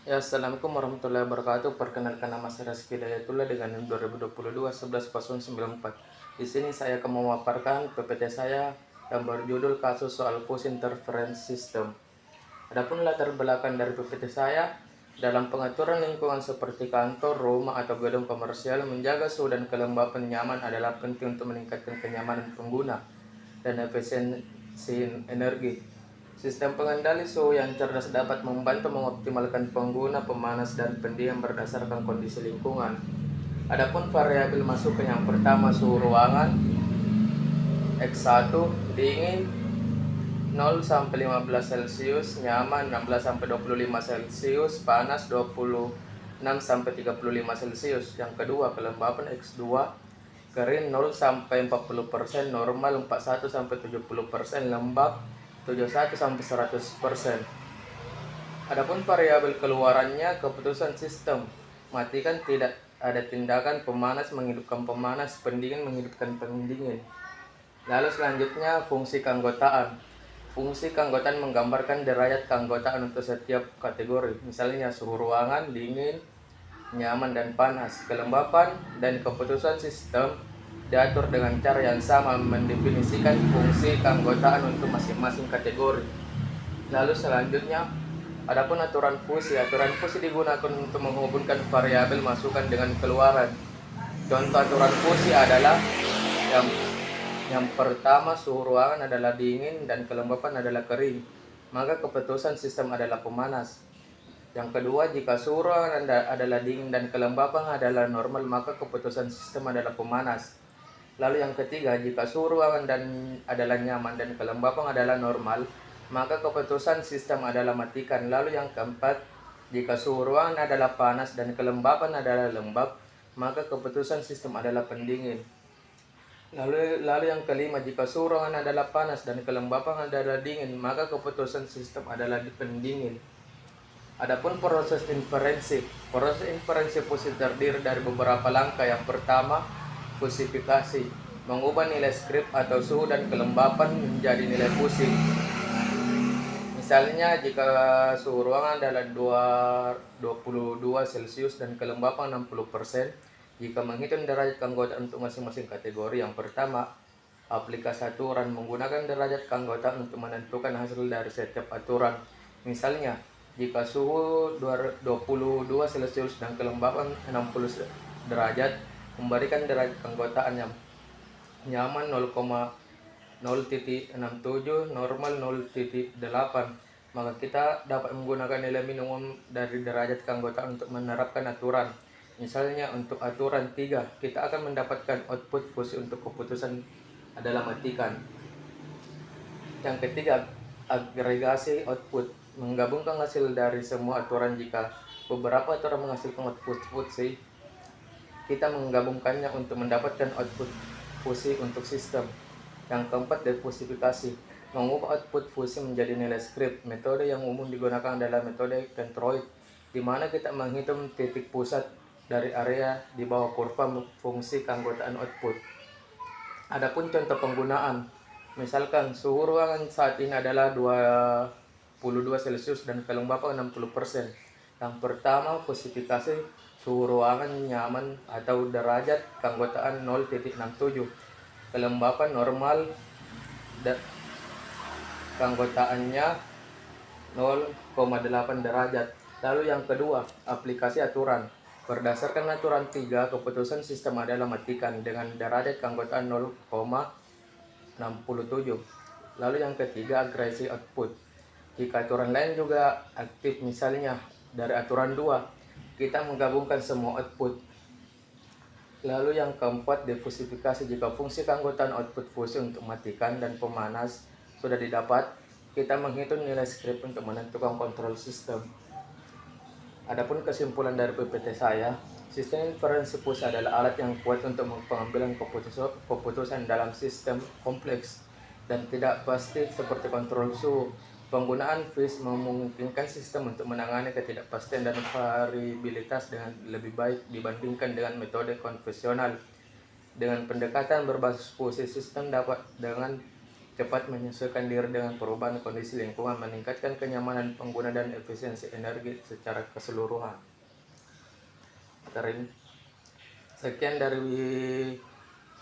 Ya, Assalamualaikum warahmatullahi wabarakatuh. Perkenalkan nama saya Rizky Dayatullah dengan NIM 2022 11094. Di sini saya akan memaparkan PPT saya yang berjudul kasus soal push interference system. Adapun latar belakang dari PPT saya, dalam pengaturan lingkungan seperti kantor, rumah, atau gedung komersial, menjaga suhu dan kelembapan nyaman adalah penting untuk meningkatkan kenyamanan pengguna dan efisiensi energi. Sistem pengendali suhu yang cerdas dapat membantu mengoptimalkan pengguna, pemanas, dan pendingin berdasarkan kondisi lingkungan. Adapun variabel masukan yang pertama suhu ruangan X1 dingin 0 sampai 15 Celcius, nyaman 16 sampai 25 Celcius, panas 26 sampai 35 Celcius. Yang kedua kelembapan X2 kering 0 sampai 40%, normal 41 sampai 70%, lembab 71 sampai 100%. Adapun variabel keluarannya keputusan sistem. Matikan tidak ada tindakan pemanas menghidupkan pemanas, pendingin menghidupkan pendingin. Lalu selanjutnya fungsi keanggotaan. Fungsi keanggotaan menggambarkan derajat keanggotaan untuk setiap kategori. Misalnya suhu ruangan, dingin, nyaman dan panas. Kelembapan dan keputusan sistem diatur dengan cara yang sama mendefinisikan fungsi keanggotaan untuk masing-masing kategori. Lalu selanjutnya, adapun aturan fusi. Aturan fusi digunakan untuk menghubungkan variabel masukan dengan keluaran. Contoh aturan fusi adalah yang yang pertama suhu ruangan adalah dingin dan kelembapan adalah kering, maka keputusan sistem adalah pemanas. Yang kedua, jika suhu ruangan adalah dingin dan kelembapan adalah normal, maka keputusan sistem adalah pemanas. Lalu yang ketiga, jika suhu ruangan adalah nyaman dan kelembapan adalah normal, maka keputusan sistem adalah matikan. Lalu yang keempat, jika suhu ruangan adalah panas dan kelembapan adalah lembab, maka keputusan sistem adalah pendingin. Lalu yang kelima, jika suhu ruangan adalah panas dan kelembapan adalah dingin, maka keputusan sistem adalah pendingin. Adapun proses inferensi. Proses inferensi fusi terdiri dari beberapa langkah. Yang pertama, fusifikasi. Mengubah nilai skrip atau suhu dan kelembapan menjadi nilai fusi. Misalnya jika suhu ruangan adalah 22 Celcius dan kelembapan 60%, jika menghitung derajat keanggotaan untuk masing-masing kategori, yang pertama, aplikasi aturan menggunakan derajat keanggotaan untuk menentukan hasil dari setiap aturan. Misalnya, jika suhu 22 Celcius dan kelembapan 60 derajat, memberikan derajat keanggotaan yang nyaman 0,0.67, normal 0.8. Maka kita dapat menggunakan nilai minimum dari derajat keanggotaan untuk menerapkan aturan. Misalnya untuk aturan 3, kita akan mendapatkan output fusi untuk keputusan adalah matikan. Yang ketiga, agregasi output. Menggabungkan hasil dari semua aturan. Jika beberapa aturan menghasilkan output fusi, kita menggabungkannya untuk mendapatkan output fusi untuk sistem. Yang keempat, defusifikasi. Mengubah output fusi menjadi nilai skrip. Metode yang umum digunakan adalah metode centroid, di mana kita menghitung titik pusat dari area di bawah kurva fungsi keanggotaan output. Adapun contoh penggunaan, misalkan suhu ruangan saat ini adalah 22 Celcius dan kelembapan 60%. Yang pertama, fusifikasi suhu ruangan nyaman atau derajat keanggotaan 0.67. Kelembapan normal keanggotaannya 0,8 derajat. Lalu yang kedua, aplikasi aturan. Berdasarkan aturan 3, keputusan sistem adalah matikan dengan derajat keanggotaan 0,67. Lalu yang ketiga, agresi output. Jika aturan lain juga aktif, misalnya dari aturan 2, kita menggabungkan semua output. Lalu yang keempat, defusifikasi. Jika fungsi keanggotaan output fusi untuk matikan dan pemanas sudah didapat, kita menghitung nilai skrip untuk menentukan kontrol sistem. Adapun kesimpulan dari PPT saya, sistem inferensi fusi adalah alat yang kuat untuk pengambilan keputusan dalam sistem kompleks dan tidak pasti seperti kontrol suhu. Penggunaan FIS memungkinkan sistem untuk menangani ketidakpastian dan variabilitas dengan lebih baik dibandingkan dengan metode konvensional. Dengan pendekatan berbasis fusi, sistem dapat dengan cepat menyesuaikan diri dengan perubahan kondisi lingkungan, meningkatkan kenyamanan pengguna dan efisiensi energi secara keseluruhan. Sekian dari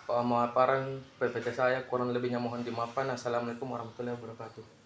pemaparan PPT saya, kurang lebihnya mohon dimaafkan. Assalamualaikum warahmatullahi wabarakatuh.